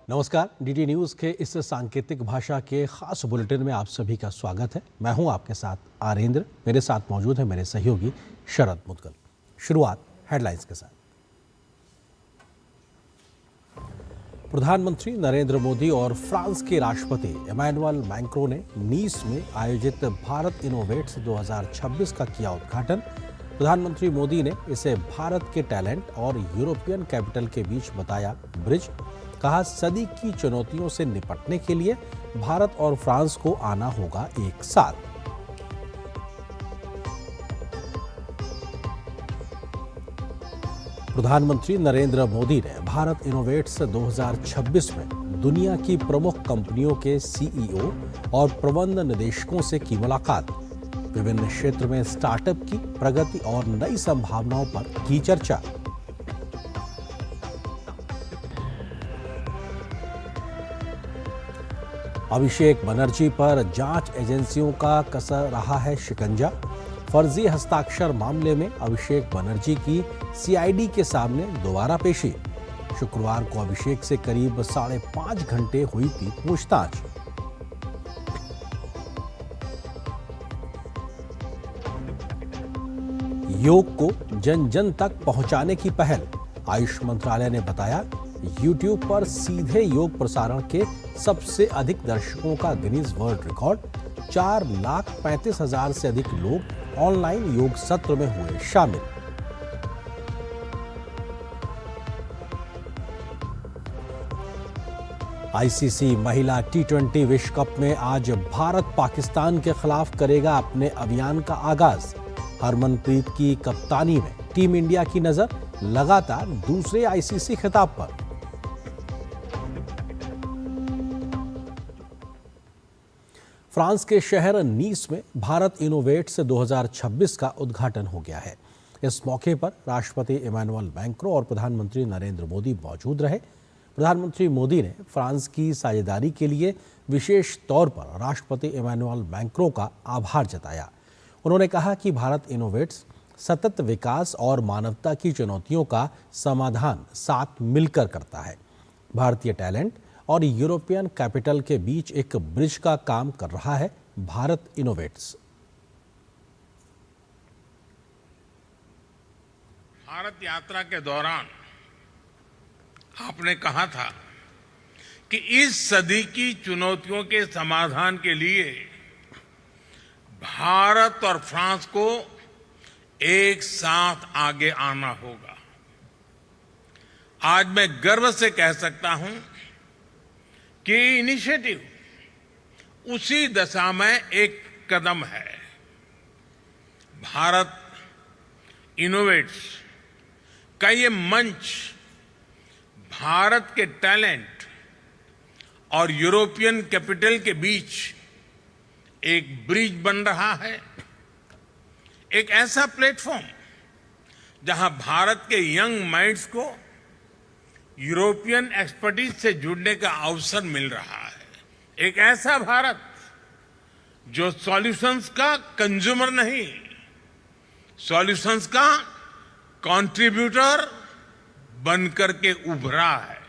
नमस्कार, DD news के इस सांकेतिक भाषा के खास बुलेटिन में आप सभी का स्वागत है। मैं हूं आपके साथ आरेंद्र। मेरे साथ मौजूद है मेरे सहयोगी शरद मुदगल। शुरुआत हेडलाइंस के साथ। प्रधानमंत्री नरेंद्र मोदी और फ्रांस के राष्ट्रपति इमैनुअल मैक्रों ने नीस में आयोजित भारत इनोवेट्स 2026 का किया उद्घाटन। प्रधानमंत्री मोदी ने इसे भारत के टैलेंट और यूरोपियन कैपिटल के बीच बताया ब्रिज। कहा, सदी की चुनौतियों से निपटने के लिए भारत और फ्रांस को आना होगा एक साथ। प्रधानमंत्री नरेंद्र मोदी ने भारत इनोवेट्स 2026 में दुनिया की प्रमुख कंपनियों के सीईओ और प्रबंध निदेशकों से की मुलाकात। विभिन्न क्षेत्र में स्टार्टअप की प्रगति और नई संभावनाओं पर की चर्चा। अभिषेक बनर्जी पर जांच एजेंसियों का कस रहा है शिकंजा। फर्जी हस्ताक्षर मामले में अभिषेक बनर्जी की सीआईडी के सामने दोबारा पेशी। शुक्रवार को अभिषेक से करीब 5.5 घंटे हुई थी पूछताछ। योग को जन जन तक पहुंचाने की पहल। आयुष मंत्रालय ने बताया, YouTube पर सीधे योग प्रसारण के सबसे अधिक दर्शकों का गिनीज वर्ल्ड रिकॉर्ड। 4,35,000 से अधिक लोग ऑनलाइन योग सत्र में हुए शामिल। आईसीसी महिला T20 विश्व कप में आज भारत पाकिस्तान के खिलाफ करेगा अपने अभियान का आगाज। हरमनप्रीत की कप्तानी में टीम इंडिया की नजर लगातार दूसरे आईसीसी खिताब पर। फ्रांस के शहर नीस में भारत इनोवेट्स 2026 का उद्घाटन हो गया है। इस मौके पर राष्ट्रपति इमैनुअल मैक्रों और प्रधानमंत्री नरेंद्र मोदी मौजूद रहे। प्रधानमंत्री मोदी ने फ्रांस की साझेदारी के लिए विशेष तौर पर राष्ट्रपति इमैनुअल मैक्रों का आभार जताया। उन्होंने कहा कि भारत इनोवेट्स सतत विकास और मानवता की चुनौतियों का समाधान साथ मिलकर करता है। भारतीय टैलेंट और यूरोपियन कैपिटल के बीच एक ब्रिज का काम कर रहा है भारत इनोवेट्स। भारत यात्रा के दौरान आपने कहा था कि इस सदी की चुनौतियों के समाधान के लिए भारत और फ्रांस को एक साथ आगे आना होगा। आज मैं गर्व से कह सकता हूं कि इनिशिएटिव उसी दिशा में एक कदम है। भारत इनोवेट्स का ये मंच भारत के टैलेंट और यूरोपियन कैपिटल के बीच एक ब्रिज बन रहा है। एक ऐसा प्लेटफॉर्म जहां भारत के यंग माइंड्स को यूरोपियन एक्सपर्टीज से जुड़ने का अवसर मिल रहा है। एक ऐसा भारत जो सॉल्यूशंस का कंज्यूमर नहीं, सॉल्यूशंस का कंट्रीब्यूटर बनकर के उभरा है।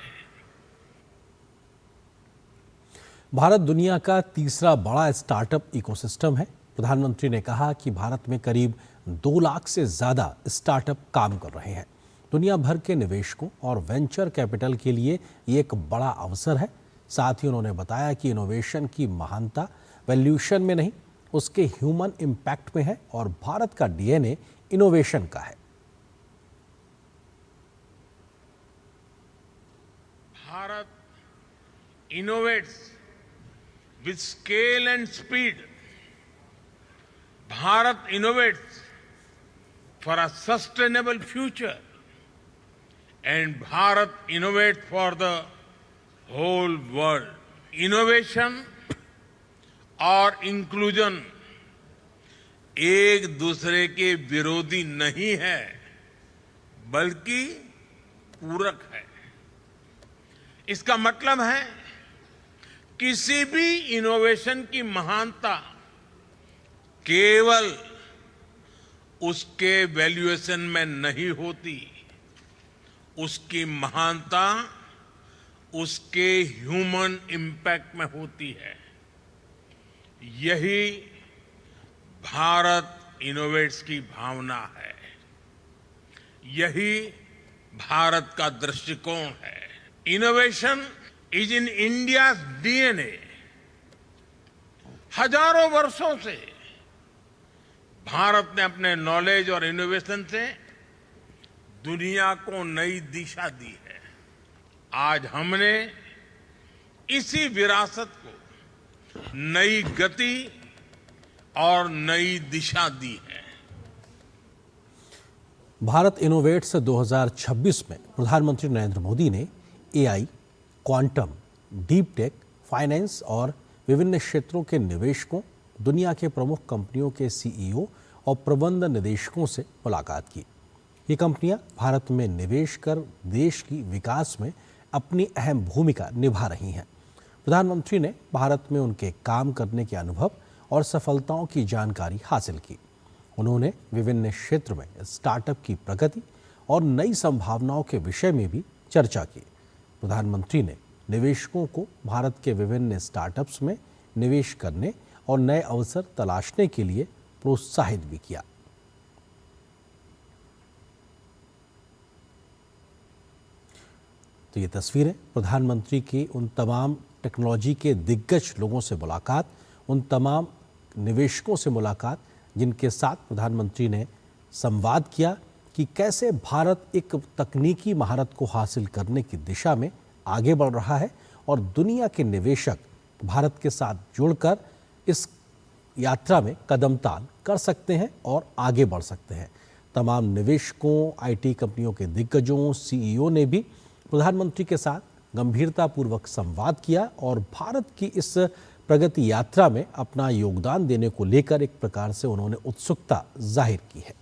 भारत दुनिया का तीसरा बड़ा स्टार्टअप इकोसिस्टम है। प्रधानमंत्री ने कहा कि भारत में करीब 2 लाख से ज्यादा स्टार्टअप काम कर रहे हैं। दुनिया भर के निवेशकों और वेंचर कैपिटल के लिए ये एक बड़ा अवसर है। साथ ही उन्होंने बताया कि इनोवेशन की महानता वैल्यूएशन में नहीं, उसके ह्यूमन इम्पैक्ट में है और भारत का डीएनए इनोवेशन का है। Bharat innovates with scale and speed. Bharat innovates for a sustainable future and Bharat innovates for the whole world. Innovation और inclusion एक दूसरे के विरोधी नहीं है, बल्कि पूरक है। इसका मतलब है किसी भी इनोवेशन की महानता केवल उसके वैल्यूएशन में नहीं होती। उसकी महानता उसके ह्यूमन इम्पैक्ट में होती है। यही भारत इनोवेट्स की भावना है। यही भारत का दृष्टिकोण है। Innovation is in India DNA. हजारों वर्षों से भारत ने अपने नॉलेज और इनोवेशन से दुनिया को नई दिशा दी है। आज हमने इसी विरासत को नई गति और नई दिशा दी है। भारत इनोवेट्स 2026 में प्रधानमंत्री नरेंद्र मोदी ने AI, quantum, deep tech, finance और विभिन्न क्षेत्रों के निवेशकों, दुनिया के प्रमुख कंपनियों के सीईओ और प्रबंध निदेशकों से मुलाकात की। ये कंपनियां भारत में निवेश कर देश की विकास में अपनी अहम भूमिका निभा रही हैं। प्रधानमंत्री ने भारत में उनके काम करने के अनुभव और सफलताओं की जानकारी हासिल की। उन्होंने विभिन्न क्षेत्र में स्टार्टअप की प्रगति और नई संभावनाओं के विषय में भी चर्चा की। प्रधानमंत्री ने निवेशकों को भारत के विभिन्न स्टार्टअप्स में निवेश करने और नए अवसर तलाशने के लिए प्रोत्साहित भी किया। तो ये तस्वीरें प्रधानमंत्री की उन तमाम टेक्नोलॉजी के दिग्गज लोगों से मुलाकात, उन तमाम निवेशकों से मुलाकात जिनके साथ प्रधानमंत्री ने संवाद किया कि कैसे भारत एक तकनीकी महारत को हासिल करने की दिशा में आगे बढ़ रहा है और दुनिया के निवेशक भारत के साथ जुड़कर इस यात्रा में कदमताल कर सकते हैं और आगे बढ़ सकते हैं। तमाम निवेशकों, आईटी कंपनियों के दिग्गजों, सीईओ ने भी प्रधानमंत्री के साथ गंभीरतापूर्वक संवाद किया और भारत की इस प्रगति यात्रा में अपना योगदान देने को लेकर एक प्रकार से उन्होंने उत्सुकता जाहिर की है।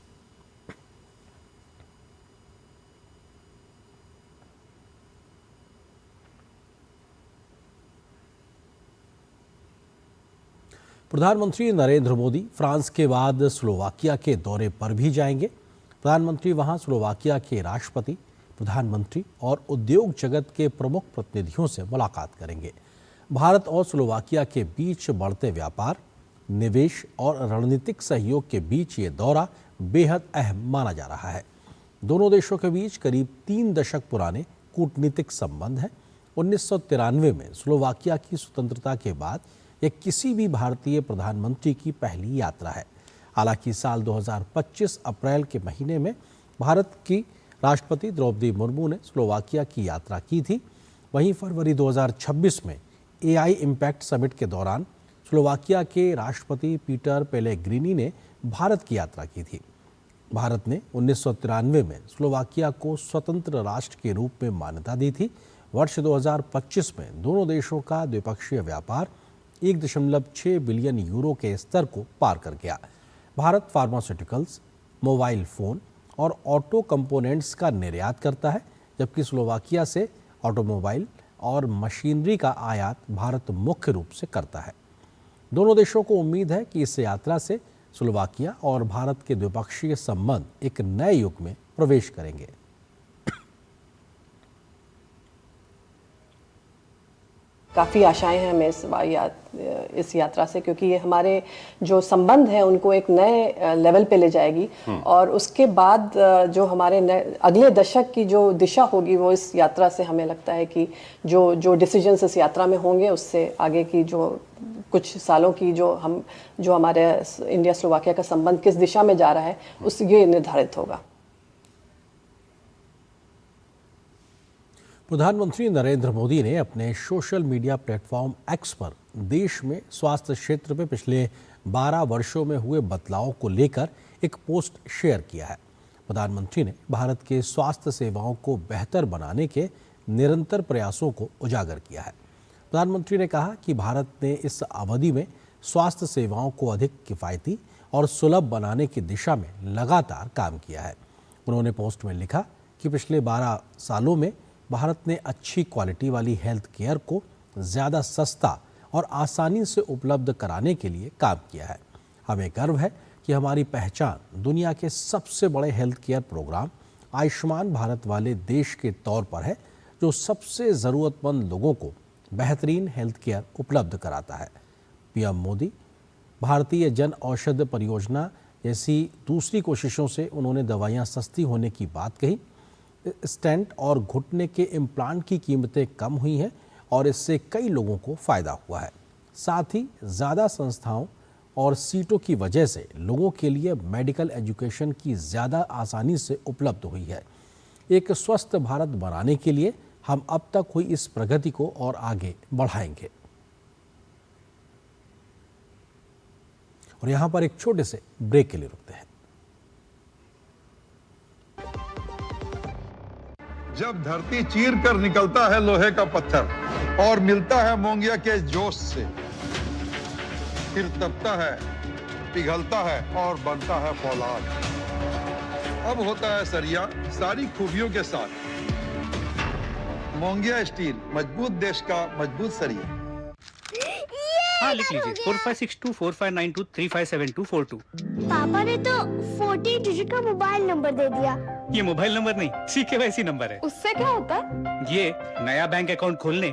प्रधानमंत्री नरेंद्र मोदी फ्रांस के बाद स्लोवाकिया के दौरे पर भी जाएंगे। प्रधानमंत्री वहां स्लोवाकिया के राष्ट्रपति, प्रधानमंत्री और उद्योग जगत के प्रमुख प्रतिनिधियों से मुलाकात करेंगे। भारत और स्लोवाकिया के बीच बढ़ते व्यापार, निवेश और रणनीतिक सहयोग के बीच ये दौरा बेहद अहम माना जा रहा है। दोनों देशों के बीच करीब 3 दशक पुराने कूटनीतिक संबंध हैं। 1993 में स्लोवाकिया की स्वतंत्रता के बाद यह किसी भी भारतीय प्रधानमंत्री की पहली यात्रा है। हालांकि साल 2025 अप्रैल के महीने में भारत की राष्ट्रपति द्रौपदी मुर्मू ने स्लोवाकिया की यात्रा की थी। वहीं फरवरी 2026 में एआई इम्पैक्ट समिट के दौरान स्लोवाकिया के राष्ट्रपति पीटर पेलेग्रिनी ने भारत की यात्रा की थी। भारत ने 1993 में स्लोवाकिया को स्वतंत्र राष्ट्र के रूप में मान्यता दी थी। वर्ष 2025 में दोनों देशों का द्विपक्षीय व्यापार 1.6 बिलियन यूरो के स्तर को पार कर गया। भारत फार्मास्यूटिकल्स, मोबाइल फोन और ऑटो कंपोनेंट्स का निर्यात करता है, जबकि स्लोवाकिया से ऑटोमोबाइल और मशीनरी का आयात भारत मुख्य रूप से करता है। दोनों देशों को उम्मीद है कि इस यात्रा से स्लोवाकिया और भारत के द्विपक्षीय संबंध एक नए युग में प्रवेश करेंगे। काफ़ी आशाएं हैं हमें इस यात्रा से, क्योंकि ये हमारे जो संबंध हैं उनको एक नए लेवल पे ले जाएगी। और उसके बाद जो हमारे अगले दशक की जो दिशा होगी वो इस यात्रा से हमें लगता है कि जो डिसीजंस इस यात्रा में होंगे उससे आगे की जो कुछ सालों की जो हमारे इंडिया स्लोवाकिया का संबंध किस दिशा में जा रहा है उस ये निर्धारित होगा। प्रधानमंत्री नरेंद्र मोदी ने अपने सोशल मीडिया प्लेटफॉर्म एक्स पर देश में स्वास्थ्य क्षेत्र में पिछले 12 वर्षों में हुए बदलाव को लेकर एक पोस्ट शेयर किया है। प्रधानमंत्री ने भारत के स्वास्थ्य सेवाओं को बेहतर बनाने के निरंतर प्रयासों को उजागर किया है। प्रधानमंत्री ने कहा कि भारत ने इस अवधि में स्वास्थ्य सेवाओं को अधिक किफ़ायती और सुलभ बनाने की दिशा में लगातार काम किया है। उन्होंने पोस्ट में लिखा कि पिछले 12 सालों में भारत ने अच्छी क्वालिटी वाली हेल्थ केयर को ज़्यादा सस्ता और आसानी से उपलब्ध कराने के लिए काम किया है। हमें गर्व है कि हमारी पहचान दुनिया के सबसे बड़े health care program Ayushman Bharat वाले देश के तौर पर है, जो सबसे ज़रूरतमंद लोगों को बेहतरीन हेल्थ केयर उपलब्ध कराता है। पीएम मोदी भारतीय जन औषधि परियोजना जैसी दूसरी कोशिशों से उन्होंने दवाइयाँ सस्ती होने की बात कही। स्टेंट और घुटने के इम्प्लांट की कीमतें कम हुई हैं और इससे कई लोगों को फ़ायदा हुआ है। साथ ही ज़्यादा संस्थाओं और सीटों की वजह से लोगों के लिए मेडिकल एजुकेशन की ज़्यादा आसानी से उपलब्ध हुई है। एक स्वस्थ भारत बनाने के लिए हम अब तक हुई इस प्रगति को और आगे बढ़ाएंगे। और यहाँ पर एक छोटे से ब्रेक के लिए रुकते हैं। जब धरती चीर कर निकलता है लोहे का पत्थर और मिलता है मोंगिया के जोश से, फिर तपता है, पिघलता है और बनता है फौलाद। अब होता है सरिया सारी खूबियों के साथ। मोंगिया स्टील, मजबूत देश का मजबूत सरिया। हाँ, लिख लीजिए 45624592357242। पापा ने तो 14 डिजिट का मोबाइल नंबर दे दिया। ये मोबाइल नंबर नहीं, CKYC नंबर है। उससे क्या होता है? ये नया बैंक अकाउंट खोलने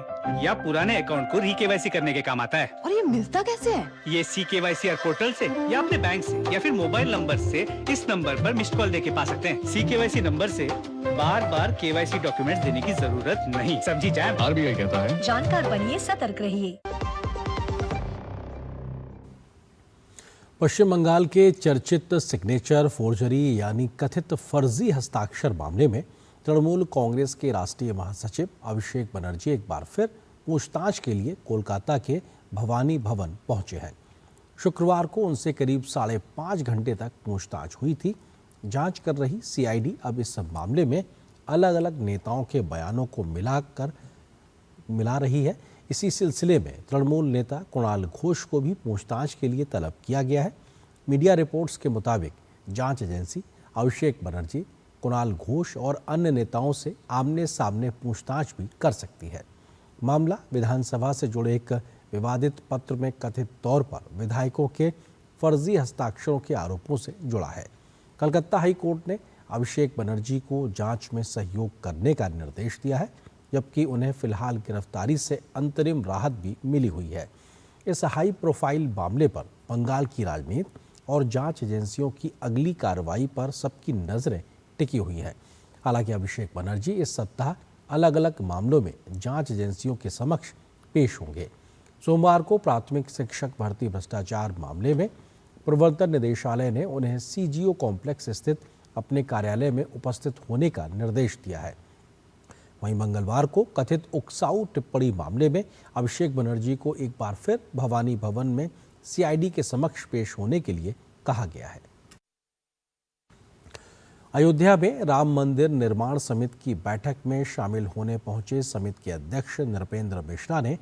या पुराने अकाउंट को री-KYC करने के काम आता है। और ये मिलता कैसे है? ये CKYCR पोर्टल से या अपने बैंक से या फिर मोबाइल नंबर से इस नंबर पर मिस्ड कॉल देके पा सकते हैं। CKYC नंबर से बार बार KYC डॉक्यूमेंट्स देने की जरूरत नहीं। समझी जाए। RBI कहता है, जानकार बनिए, सतर्क रहिए। पश्चिम बंगाल के चर्चित सिग्नेचर फोर्जरी यानी कथित फर्जी हस्ताक्षर मामले में तृणमूल कांग्रेस के राष्ट्रीय महासचिव अभिषेक बनर्जी एक बार फिर पूछताछ के लिए कोलकाता के भवानी भवन पहुंचे हैं। शुक्रवार को उनसे करीब 5.5 घंटे तक पूछताछ हुई थी। जांच कर रही CID अब इस मामले में अलग अलग नेताओं के बयानों को मिला रही है। इसी सिलसिले में तृणमूल नेता कुणाल घोष को भी पूछताछ के लिए तलब किया गया है। मीडिया रिपोर्ट्स के मुताबिक जांच एजेंसी अभिषेक बनर्जी, कुणाल घोष और अन्य नेताओं से आमने सामने पूछताछ भी कर सकती है। मामला विधानसभा से जुड़े एक विवादित पत्र में कथित तौर पर विधायकों के फर्जी हस्ताक्षरों के आरोपों से जुड़ा है। कलकत्ता हाई कोर्ट ने अभिषेक बनर्जी को जांच में सहयोग करने का निर्देश दिया है, जबकि उन्हें फिलहाल गिरफ्तारी से अंतरिम राहत भी मिली हुई है। इस हाई प्रोफाइल मामले पर बंगाल की राजनीति और जांच एजेंसियों की अगली कार्रवाई पर सबकी नज़रें टिकी हुई हैं। हालांकि अभिषेक बनर्जी इस सप्ताह अलग अलग मामलों में जांच एजेंसियों के समक्ष पेश होंगे। सोमवार को प्राथमिक शिक्षक भर्ती भ्रष्टाचार मामले में प्रवर्तन निदेशालय ने उन्हें CGO कॉम्प्लेक्स स्थित अपने कार्यालय में उपस्थित होने का निर्देश दिया है। वहीं मंगलवार को कथित उकसाऊ टिप्पणी मामले में अभिषेक बनर्जी को एक बार फिर भवानी भवन में CID के समक्ष पेश होने के लिए कहा गया है। अयोध्या में राम मंदिर निर्माण समिति की बैठक में शामिल होने पहुंचे समिति के अध्यक्ष नृपेंद्र मिश्रा ने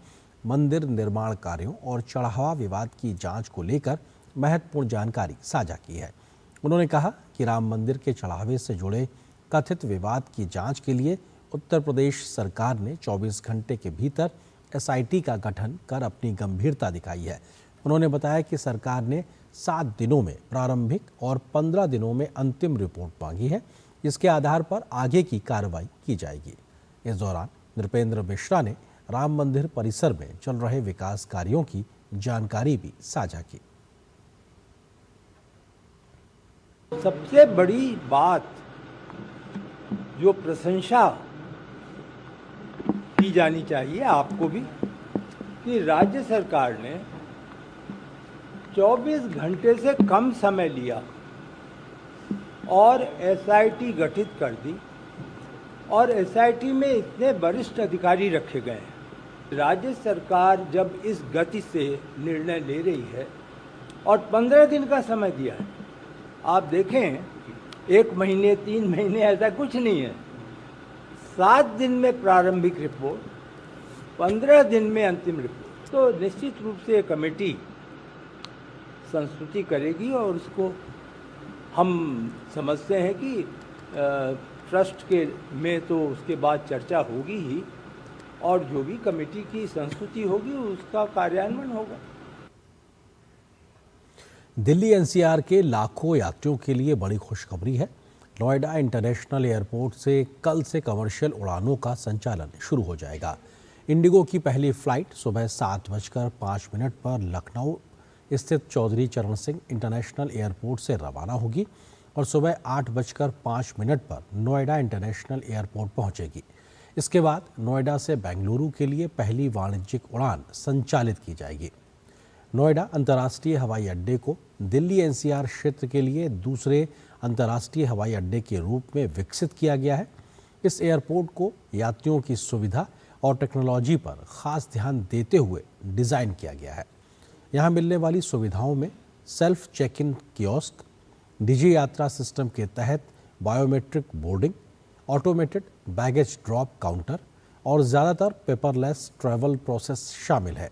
मंदिर निर्माण कार्यों और चढ़ावा विवाद की जांच को लेकर महत्वपूर्ण जानकारी साझा की है। उन्होंने कहा कि राम मंदिर के चढ़ावे से जुड़े कथित विवाद की जांच के लिए उत्तर प्रदेश सरकार ने 24 घंटे के भीतर SIT का गठन कर अपनी गंभीरता दिखाई है। उन्होंने बताया कि सरकार ने 7 दिनों में प्रारंभिक और 15 दिनों में अंतिम रिपोर्ट मांगी है, जिसके आधार पर आगे की कार्रवाई की जाएगी। इस दौरान नृपेंद्र मिश्रा ने राम मंदिर परिसर में चल रहे विकास कार्यों की जानकारी भी साझा की। सबसे बड़ी बात जो प्रशंसा की जानी चाहिए आपको भी, कि राज्य सरकार ने 24 घंटे से कम समय लिया और SIT गठित कर दी और SIT में इतने वरिष्ठ अधिकारी रखे गए हैं। राज्य सरकार जब इस गति से निर्णय ले रही है और 15 दिन का समय दिया है, आप देखें 1 महीने 3 महीने ऐसा कुछ नहीं है। 7 दिन में प्रारंभिक रिपोर्ट, 15 दिन में अंतिम रिपोर्ट। तो निश्चित रूप से कमेटी संस्तुति करेगी और उसको हम समझते हैं कि ट्रस्ट के में तो उसके बाद चर्चा होगी ही और जो भी कमेटी की संस्तुति होगी उसका कार्यान्वयन होगा। दिल्ली एनसीआर के लाखों यात्रियों के लिए बड़ी खुशखबरी है। नोएडा इंटरनेशनल एयरपोर्ट से कल से कमर्शियल उड़ानों का संचालन शुरू हो जाएगा। इंडिगो की पहली फ्लाइट सुबह 7:05 पर लखनऊ स्थित चौधरी चरण सिंह इंटरनेशनल एयरपोर्ट से रवाना होगी और सुबह 8:05 पर नोएडा इंटरनेशनल एयरपोर्ट पहुंचेगी। इसके बाद नोएडा से बेंगलुरु के लिए पहली वाणिज्यिक उड़ान संचालित की जाएगी। नोएडा अंतर्राष्ट्रीय हवाई अड्डे को दिल्ली एनसीआर क्षेत्र के लिए दूसरे अंतर्राष्ट्रीय हवाई अड्डे के रूप में विकसित किया गया है। इस एयरपोर्ट को यात्रियों की सुविधा और टेक्नोलॉजी पर खास ध्यान देते हुए डिज़ाइन किया गया है। यहाँ मिलने वाली सुविधाओं में सेल्फ चेक इन कियोस्क, डिजी यात्रा सिस्टम के तहत biometric boarding, automated baggage drop counter और ज़्यादातर पेपरलेस ट्रैवल प्रोसेस शामिल है,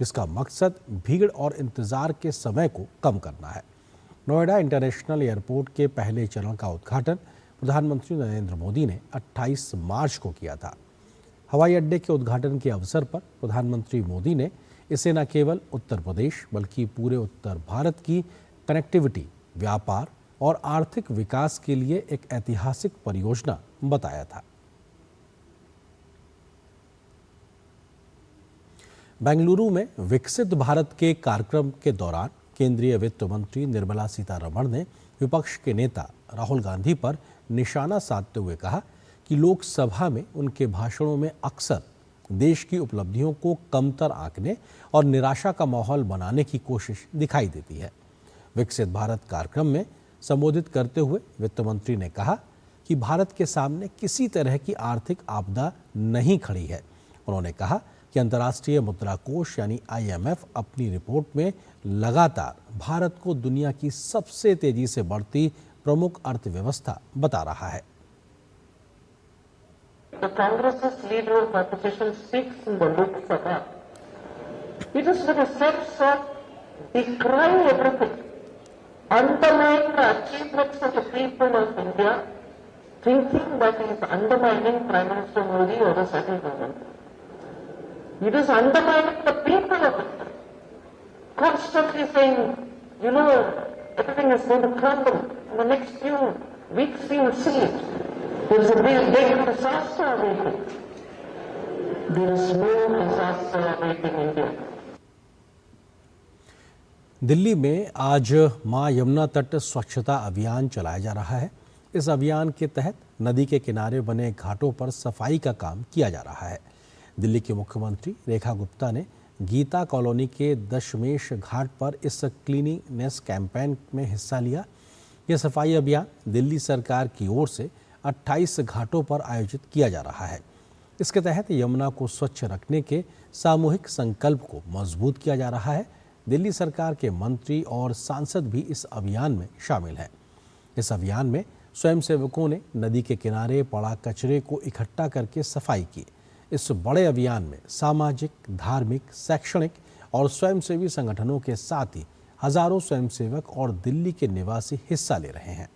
जिसका मकसद भीड़ और इंतज़ार के समय को कम करना है। नोएडा इंटरनेशनल एयरपोर्ट के पहले चरण का उद्घाटन प्रधानमंत्री नरेंद्र मोदी ने 28 मार्च को किया था। हवाई अड्डे के उद्घाटन के अवसर पर प्रधानमंत्री मोदी ने इसे न केवल उत्तर प्रदेश बल्कि पूरे उत्तर भारत की कनेक्टिविटी, व्यापार और आर्थिक विकास के लिए एक ऐतिहासिक परियोजना बताया था। बेंगलुरु में विकसित भारत के कार्यक्रम के दौरान केंद्रीय वित्त मंत्री निर्मला सीतारमण ने विपक्ष के नेता राहुल गांधी पर निशाना साधते हुए कहा कि लोकसभा में उनके भाषणों में अक्सर देश की उपलब्धियों को कमतर आंकने और निराशा का माहौल बनाने की कोशिश दिखाई देती है। विकसित भारत कार्यक्रम में संबोधित करते हुए वित्त मंत्री ने कहा कि भारत के सामने किसी तरह की आर्थिक आपदा नहीं खड़ी है। उन्होंने कहा कि अंतर्राष्ट्रीय मुद्रा कोष यानी IMF अपनी रिपोर्ट में लगातार भारत को दुनिया की सबसे तेजी से बढ़ती प्रमुख अर्थव्यवस्था बता रहा है। The Congress's leader of opposition speaks in the Lok Sabha. It is with a sense of decrying everything, undermining the achievements of the people of India, thinking that he is undermining Prime Minister Modi or the central government. It is undermining the people of India, constantly saying, everything is going to crumble in the next few weeks, you will see it. There is a big disaster awaiting. There is no disaster awaiting India. Delhi में आज मां यमुना तट स्वच्छता अभियान चलाया जा रहा है। इस अभियान के तहत नदी के किनारे बने घाटों पर सफाई का काम किया जा रहा है। दिल्ली के मुख्यमंत्री रेखा गुप्ता ने गीता कॉलोनी के दशमेश घाट पर इस क्लीनिंगनेस कैंपेन में हिस्सा लिया। यह सफाई अभियान दिल्ली सरकार की ओर से 28 घाटों पर आयोजित किया जा रहा है। इसके तहत यमुना को स्वच्छ रखने के सामूहिक संकल्प को मजबूत किया जा रहा है। दिल्ली सरकार के मंत्री और सांसद भी इस अभियान में शामिल हैं। इस अभियान में स्वयंसेवकों ने नदी के किनारे पड़ा कचरे को इकट्ठा करके सफाई की। इस बड़े अभियान में सामाजिक, धार्मिक, शैक्षणिक और स्वयंसेवी संगठनों के साथ ही हजारों स्वयंसेवक और दिल्ली के निवासी हिस्सा ले रहे हैं।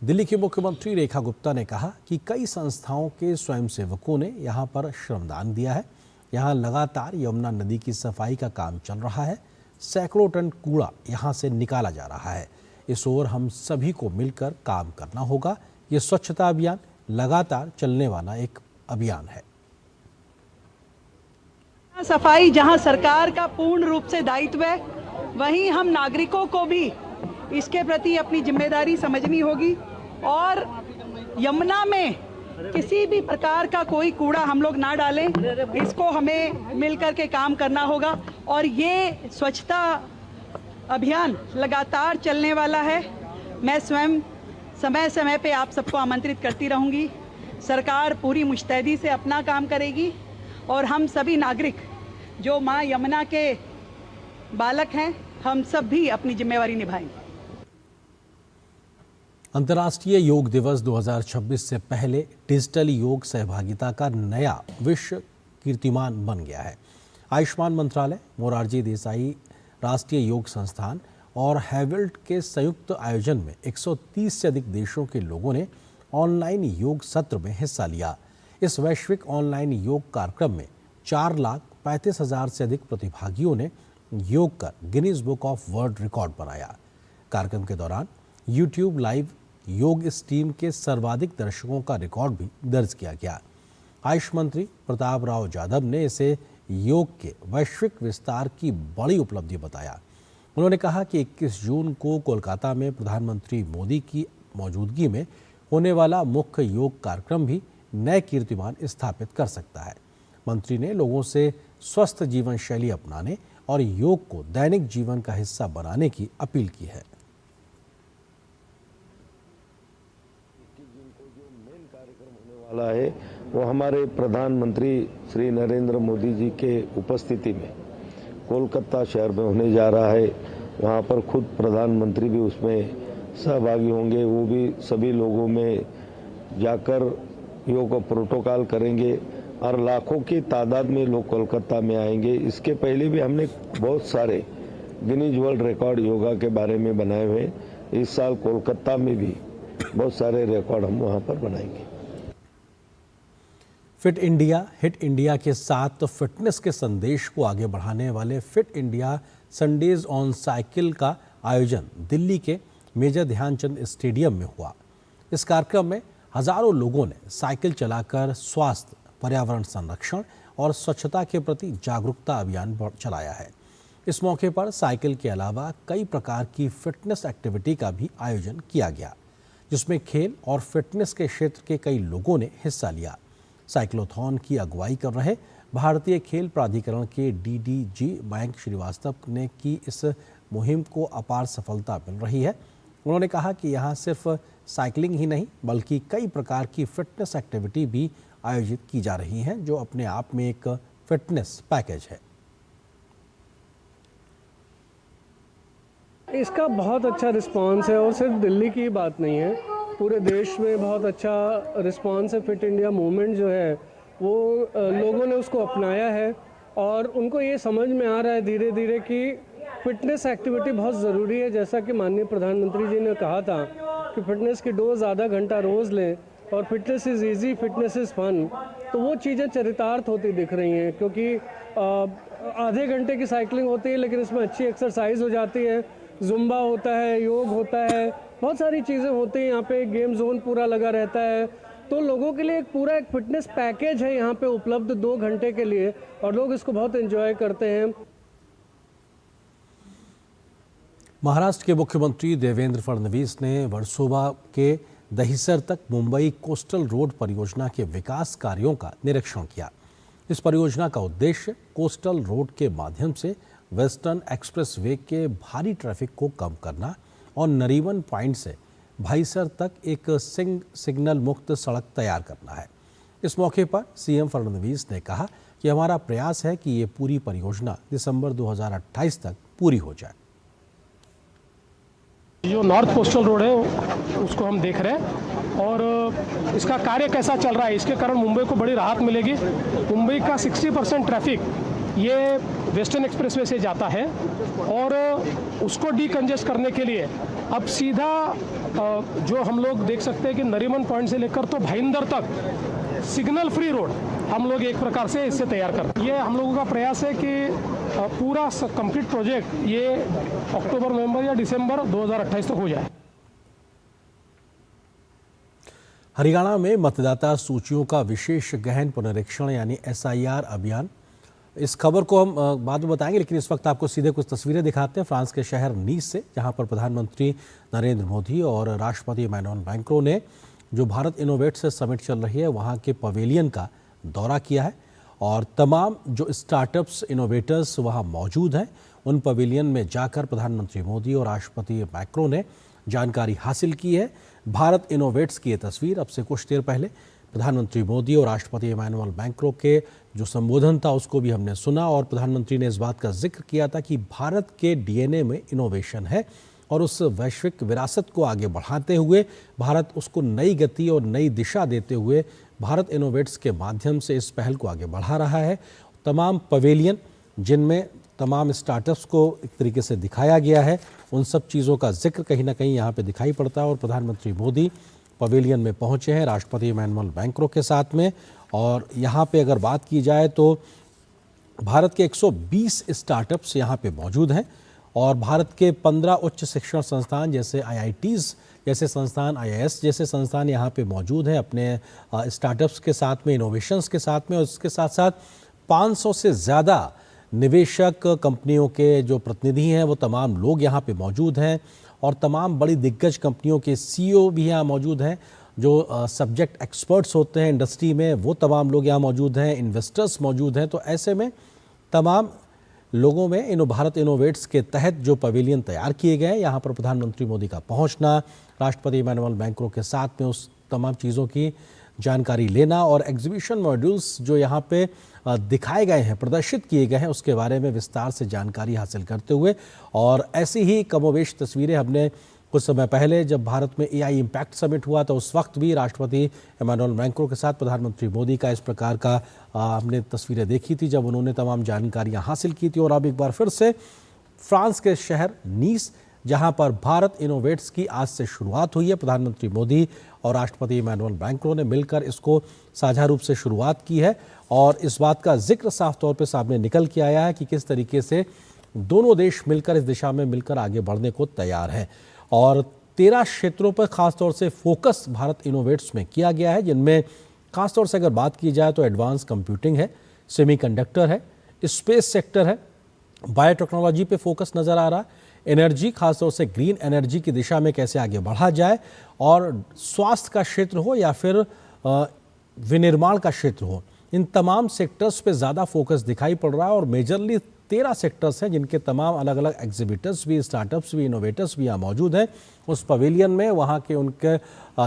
दिल्ली की मुख्यमंत्री रेखा गुप्ता ने कहा कि कई संस्थाओं के स्वयंसेवकों ने यहां पर श्रमदान दिया है। यहां लगातार यमुना नदी की सफाई का काम चल रहा है। सैकड़ों टन कूड़ा यहां से निकाला जा रहा है। इस ओर हम सभी को मिलकर काम करना होगा। ये स्वच्छता अभियान लगातार चलने वाला एक अभियान है। सफाई जहां सरकार का पूर्ण रूप से दायित्व है, वहीं हम नागरिकों को भी इसके प्रति अपनी जिम्मेदारी समझनी होगी और यमुना में किसी भी प्रकार का कोई कूड़ा हम लोग ना डालें। इसको हमें मिलकर के काम करना होगा और ये स्वच्छता अभियान लगातार चलने वाला है। मैं स्वयं समय समय पे आप सबको आमंत्रित करती रहूंगी। सरकार पूरी मुस्तैदी से अपना काम करेगी और हम सभी नागरिक जो मां यमुना के बालक हैं, हम सब भी अपनी जिम्मेवारी निभाएंगे। अंतर्राष्ट्रीय योग दिवस 2026 से पहले डिजिटल योग सहभागिता का नया विश्व कीर्तिमान बन गया है। आयुष्मान मंत्रालय, मोरारजी देसाई राष्ट्रीय योग संस्थान और हैविल्ट के संयुक्त आयोजन में 130 से अधिक देशों के लोगों ने ऑनलाइन योग सत्र में हिस्सा लिया। इस वैश्विक ऑनलाइन योग कार्यक्रम में 35,000 से अधिक प्रतिभागियों ने योग कर Guinness book of world record बनाया। कार्यक्रम के दौरान YouTube लाइव योग स्ट्रीम के सर्वाधिक दर्शकों का रिकॉर्ड भी दर्ज किया गया। आयुष मंत्री प्रताप राव जाधव ने इसे योग के वैश्विक विस्तार की बड़ी उपलब्धि बताया। उन्होंने कहा कि 21 जून को कोलकाता में प्रधानमंत्री मोदी की मौजूदगी में होने वाला मुख्य योग कार्यक्रम भी नए कीर्तिमान स्थापित कर सकता है। मंत्री ने लोगों से स्वस्थ जीवन शैली अपनाने और योग को दैनिक जीवन का हिस्सा बनाने की अपील की है। वाला है वो हमारे प्रधानमंत्री श्री नरेंद्र मोदी जी के उपस्थिति में कोलकाता शहर में होने जा रहा है। वहाँ पर खुद प्रधानमंत्री भी उसमें सहभागी होंगे। वो भी सभी लोगों में जाकर योग का प्रोटोकॉल करेंगे और लाखों की तादाद में लोग कोलकाता में आएंगे। इसके पहले भी हमने बहुत सारे गिनीज वर्ल्ड रिकॉर्ड योगा के बारे में बनाए हुए। इस साल कोलकाता में भी बहुत सारे रिकॉर्ड हम वहाँ पर बनाएंगे। फिट इंडिया हिट इंडिया के साथ फिटनेस के संदेश को आगे बढ़ाने वाले fit India Sundays on cycle का आयोजन दिल्ली के मेजर ध्यानचंद स्टेडियम में हुआ। इस कार्यक्रम में हजारों लोगों ने साइकिल चलाकर स्वास्थ्य, पर्यावरण संरक्षण और स्वच्छता के प्रति जागरूकता अभियान चलाया है। इस मौके पर साइकिल के अलावा कई प्रकार की फिटनेस एक्टिविटी का भी आयोजन किया गया, जिसमें खेल और फिटनेस के क्षेत्र के कई लोगों ने हिस्सा लिया। साइक्लोथॉन की अगुवाई कर रहे भारतीय खेल प्राधिकरण के डीडीजी मयंक श्रीवास्तव ने की इस मुहिम को अपार सफलता मिल रही है। उन्होंने कहा कि यहाँ सिर्फ साइकिलिंग ही नहीं बल्कि कई प्रकार की फिटनेस एक्टिविटी भी आयोजित की जा रही हैं, जो अपने आप में एक फिटनेस पैकेज है। इसका बहुत अच्छा रिस्पांस है और सिर्फ दिल्ली की बात नहीं है, पूरे देश में बहुत अच्छा रिस्पांस है। फिट इंडिया मूवमेंट जो है वो लोगों ने उसको अपनाया है और उनको ये समझ में आ रहा है धीरे धीरे कि फिटनेस एक्टिविटी बहुत ज़रूरी है। जैसा कि माननीय प्रधानमंत्री जी ने कहा था कि फिटनेस की डोज आधा घंटा रोज़ लें और fitness is easy, fitness is fun, तो वो चीज़ें चरितार्थ होती दिख रही हैं। क्योंकि आधे घंटे की साइकिलिंग होती है लेकिन इसमें अच्छी एक्सरसाइज हो जाती है, जुम्बा होता है, योग होता है, बहुत सारी चीज़ें होती हैं। यहाँ पे गेम जोन पूरा लगा रहता है, तो लोगों के लिए एक पूरा एक फिटनेस पैकेज है यहाँ पे उपलब्ध 2 घंटे के लिए और लोग इसको बहुत एंजॉय करते हैं। महाराष्ट्र के मुख्यमंत्री देवेंद्र फडणवीस ने वर्सोवा के दहिसर तक मुंबई कोस्टल रोड परियोजना के विकास कार्यों का निरीक्षण किया। इस परियोजना का उद्देश्य कोस्टल रोड के माध्यम से वेस्टर्न एक्सप्रेसवे के भारी ट्रैफिक को कम करना और नरीमन पॉइंट से भाईसर तक एक सिग्नल मुक्त सड़क तैयार करना है। इस मौके पर सीएम फडणवीस ने कहा कि हमारा प्रयास है कि ये पूरी परियोजना दिसंबर 2028 तक पूरी हो जाए। जो नॉर्थ कोस्टल रोड है उसको हम देख रहे हैं और इसका कार्य कैसा चल रहा है, इसके कारण मुंबई को बड़ी राहत मिलेगी। मुंबई का 60% ट्रैफिक ये वेस्टर्न एक्सप्रेसवे से जाता है और उसको डीकंजेस्ट करने के लिए अब सीधा जो हम लोग देख सकते हैं कि नरीमन पॉइंट से लेकर तो भाईंदर तक सिग्नल फ्री रोड हम लोग एक प्रकार से इससे तैयार करते हैं। ये हम लोगों का प्रयास है कि पूरा कंप्लीट प्रोजेक्ट ये अक्टूबर, नवंबर या दिसंबर 2028 तक हो जाए। हरियाणा में मतदाता सूचियों का विशेष गहन पुनरीक्षण यानी SIR अभियान, इस खबर को हम बाद में बताएंगे, लेकिन इस वक्त आपको सीधे कुछ तस्वीरें दिखाते हैं फ्रांस के शहर नीस से, जहां पर प्रधानमंत्री नरेंद्र मोदी और राष्ट्रपति इमैनुअल मैक्रों ने जो भारत इनोवेट्स समिट चल रही है वहां के पवेलियन का दौरा किया है और तमाम जो स्टार्टअप्स, इनोवेटर्स वहां मौजूद हैं उन पवेलियन में जाकर प्रधानमंत्री मोदी और राष्ट्रपति मैक्रों ने जानकारी हासिल की है। भारत इनोवेट्स की ये तस्वीर अब से कुछ देर पहले प्रधानमंत्री मोदी और राष्ट्रपति इमैनुअल मैक्रों के जो संबोधन था उसको भी हमने सुना और प्रधानमंत्री ने इस बात का जिक्र किया था कि भारत के DNA में इनोवेशन है और उस वैश्विक विरासत को आगे बढ़ाते हुए भारत उसको नई गति और नई दिशा देते हुए भारत इनोवेट्स के माध्यम से इस पहल को आगे बढ़ा रहा है। तमाम पवेलियन जिनमें तमाम स्टार्टअप्स को एक तरीके से दिखाया गया है, उन सब चीज़ों का जिक्र कहीं ना कहीं यहाँ पे दिखाई पड़ता है और प्रधानमंत्री मोदी पवेलियन में पहुँचे हैं राष्ट्रपति इमैनुअल मैक्रों के साथ में। और यहाँ पे अगर बात की जाए तो भारत के 120 स्टार्टअप्स यहाँ पे मौजूद हैं और भारत के 15 उच्च शिक्षण संस्थान जैसे IITs जैसे संस्थान, IIS जैसे संस्थान यहाँ पे मौजूद हैं अपने स्टार्टअप्स के साथ में, इनोवेशंस के साथ में। और इसके साथ साथ 500 से ज़्यादा निवेशक कंपनियों के जो प्रतिनिधि हैं वो तमाम लोग यहाँ पे मौजूद हैं और तमाम बड़ी दिग्गज कंपनियों के CEO भी यहाँ मौजूद हैं। जो सब्जेक्ट एक्सपर्ट्स होते हैं इंडस्ट्री में वो तमाम लोग यहाँ मौजूद हैं, इन्वेस्टर्स मौजूद हैं। तो ऐसे में तमाम लोगों में भारत इनोवेट्स के तहत जो पवेलियन तैयार किए गए हैं, यहाँ पर प्रधानमंत्री मोदी का पहुँचना, राष्ट्रपति इमैनुअल मैक्रों के साथ में उस तमाम चीज़ों की जानकारी लेना और एग्जीबिशन मॉड्यूल्स जो यहाँ पे दिखाए गए हैं, प्रदर्शित किए गए हैं, उसके बारे में विस्तार से जानकारी हासिल करते हुए। और ऐसी ही कमोवेश तस्वीरें हमने कुछ समय पहले जब भारत में AI इम्पैक्ट समिट हुआ तो उस वक्त भी राष्ट्रपति इमैनुअल मैक्रों के साथ प्रधानमंत्री मोदी का इस प्रकार का हमने तस्वीरें देखी थी जब उन्होंने तमाम जानकारियां हासिल की थी। और अब एक बार फिर से फ्रांस के शहर नीस, जहां पर भारत इनोवेट्स की आज से शुरुआत हुई है, प्रधानमंत्री मोदी और राष्ट्रपति इमैनुअल मैक्रों ने मिलकर इसको साझा रूप से शुरुआत की है। और इस बात का जिक्र साफ तौर पर सामने निकल के आया है कि किस तरीके से दोनों देश मिलकर इस दिशा में मिलकर आगे बढ़ने को तैयार हैं। और 13 क्षेत्रों पर खासतौर से फोकस भारत इनोवेट्स में किया गया है, जिनमें खासतौर से अगर बात की जाए तो एडवांस कंप्यूटिंग है, सेमीकंडक्टर है, स्पेस सेक्टर है, बायोटेक्नोलॉजी पे फोकस नज़र आ रहा है, एनर्जी खासतौर से ग्रीन एनर्जी की दिशा में कैसे आगे बढ़ा जाए, और स्वास्थ्य का क्षेत्र हो या फिर विनिर्माण का क्षेत्र हो, इन तमाम सेक्टर्स पे ज़्यादा फोकस दिखाई पड़ रहा है। और मेजरली 13 सेक्टर्स हैं जिनके तमाम अलग अलग एग्जीबिटर्स भी, स्टार्टअप्स भी, इनोवेटर्स भी यहाँ मौजूद हैं उस पवेलियन में। वहाँ के उनके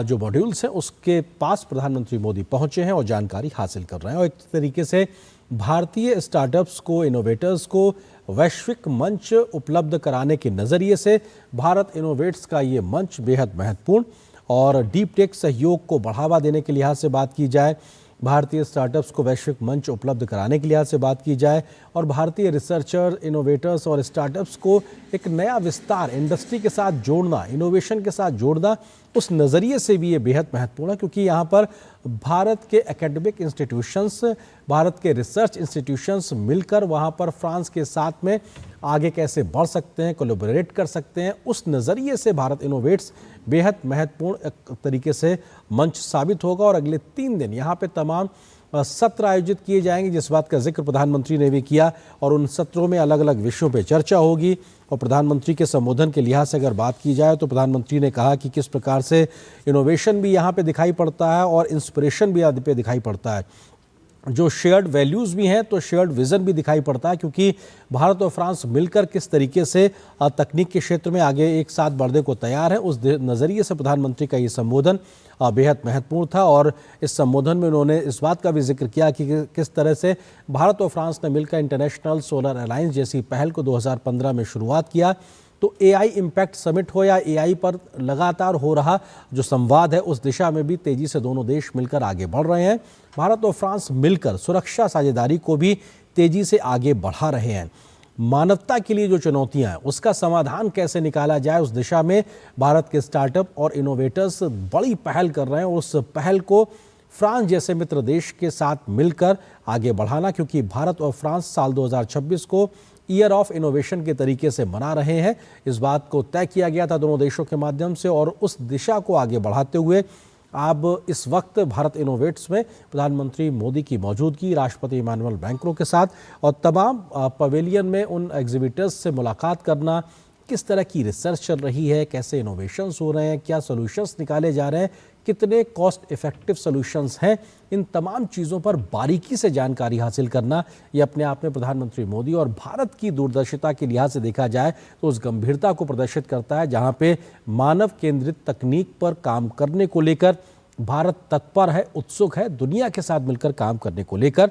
जो मॉड्यूल्स हैं उसके पास प्रधानमंत्री मोदी पहुँचे हैं और जानकारी हासिल कर रहे हैं। और एक तरीके से भारतीय स्टार्टअप्स को, इनोवेटर्स को वैश्विक मंच उपलब्ध कराने के नज़रिए से भारत इनोवेट्स का ये मंच बेहद महत्वपूर्ण। और डीप टेक सहयोग को बढ़ावा देने के लिहाज से बात की जाए, भारतीय स्टार्टअप्स को वैश्विक मंच उपलब्ध कराने के लिहाज से बात की जाए, और भारतीय रिसर्चर, इनोवेटर्स और स्टार्टअप्स को एक नया विस्तार इंडस्ट्री के साथ जोड़ना, इनोवेशन के साथ जोड़ना, उस नज़रिए से भी ये बेहद महत्वपूर्ण है। क्योंकि यहाँ पर भारत के एकेडमिक इंस्टीट्यूशंस, भारत के रिसर्च इंस्टीट्यूशंस मिलकर वहाँ पर फ्रांस के साथ में आगे कैसे बढ़ सकते हैं, कोलैबोरेट कर सकते हैं, उस नज़रिए से भारत इनोवेट्स बेहद महत्वपूर्ण एक तरीके से मंच साबित होगा। और अगले 3 दिन यहाँ पे तमाम सत्र आयोजित किए जाएंगे, जिस बात का जिक्र प्रधानमंत्री ने भी किया। और उन सत्रों में अलग अलग विषयों पे चर्चा होगी। और प्रधानमंत्री के संबोधन के लिहाज से अगर बात की जाए तो प्रधानमंत्री ने कहा कि किस प्रकार से इनोवेशन भी यहाँ पे दिखाई पड़ता है और इंस्पिरेशन भी यहाँ पे दिखाई पड़ता है, जो शेयर्ड वैल्यूज़ भी हैं तो शेयर्ड विज़न भी दिखाई पड़ता है। क्योंकि भारत और फ्रांस मिलकर किस तरीके से तकनीक के क्षेत्र में आगे एक साथ बढ़ने को तैयार है, उस नज़रिए से प्रधानमंत्री का ये संबोधन बेहद महत्वपूर्ण था। और इस संबोधन में उन्होंने इस बात का भी जिक्र किया कि किस तरह से भारत और फ्रांस ने मिलकर इंटरनेशनल सोलर अलायंस जैसी पहल को 2015 में शुरुआत किया। तो AI इम्पैक्ट समिट हो या AI पर लगातार हो रहा जो संवाद है, उस दिशा में भी तेजी से दोनों देश मिलकर आगे बढ़ रहे हैं। भारत और फ्रांस मिलकर सुरक्षा साझेदारी को भी तेजी से आगे बढ़ा रहे हैं। मानवता के लिए जो चुनौतियां हैं उसका समाधान कैसे निकाला जाए, उस दिशा में भारत के स्टार्टअप और इनोवेटर्स बड़ी पहल कर रहे हैं। उस पहल को फ्रांस जैसे मित्र देश के साथ मिलकर आगे बढ़ाना, क्योंकि भारत और फ्रांस साल 2026 को ईयर ऑफ इनोवेशन के तरीके से मना रहे हैं। इस बात को तय किया गया था दोनों देशों के माध्यम से, और उस दिशा को आगे बढ़ाते हुए अब इस वक्त भारत इनोवेट्स में प्रधानमंत्री मोदी की मौजूदगी, राष्ट्रपति इमैनुअल मैक्रों के साथ और तमाम पवेलियन में उन एग्जीबिटर्स से मुलाकात करना, किस तरह की रिसर्च चल रही है, कैसे इनोवेशंस हो रहे हैं, क्या सॉल्यूशंस निकाले जा रहे हैं, कितने कॉस्ट इफेक्टिव सॉल्यूशंस हैं, इन तमाम चीज़ों पर बारीकी से जानकारी हासिल करना, ये अपने आप में प्रधानमंत्री मोदी और भारत की दूरदर्शिता के लिहाज से देखा जाए तो उस गंभीरता को प्रदर्शित करता है, जहां पे मानव केंद्रित तकनीक पर काम करने को लेकर भारत तत्पर है, उत्सुक है, दुनिया के साथ मिलकर काम करने को लेकर।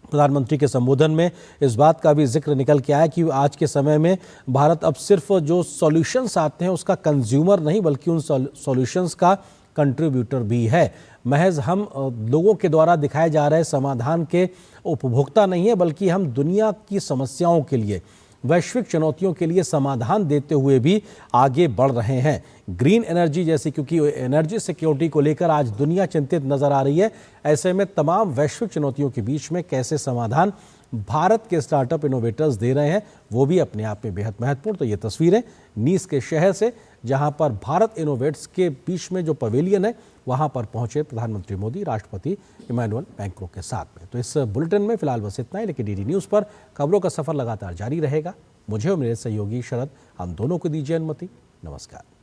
प्रधानमंत्री के संबोधन में इस बात का भी जिक्र निकल के आया कि आज के समय में भारत अब सिर्फ जो सॉल्यूशंस आते हैं उसका कंज्यूमर नहीं, बल्कि उन सॉल्यूशंस का कंट्रीब्यूटर भी है। महज हम लोगों के द्वारा दिखाए जा रहे समाधान के उपभोक्ता नहीं है, बल्कि हम दुनिया की समस्याओं के लिए, वैश्विक चुनौतियों के लिए समाधान देते हुए भी आगे बढ़ रहे हैं। ग्रीन एनर्जी जैसी, क्योंकि एनर्जी सिक्योरिटी को लेकर आज दुनिया चिंतित नजर आ रही है, ऐसे में तमाम वैश्विक चुनौतियों के बीच में कैसे समाधान भारत के स्टार्टअप इनोवेटर्स दे रहे हैं वो भी अपने आप में बेहद महत्वपूर्ण। तो ये तस्वीरें नीस के शहर से, जहां पर भारत इनोवेट्स के बीच में जो पवेलियन है वहां पर पहुंचे प्रधानमंत्री मोदी राष्ट्रपति इमैनुअल मैक्रों के साथ में। तो इस बुलेटिन में फिलहाल बस इतना ही, लेकिन डीडी न्यूज़ पर खबरों का सफर लगातार जारी रहेगा। मुझे और मेरे सहयोगी शरद, हम दोनों को दीजिए अनुमति। नमस्कार।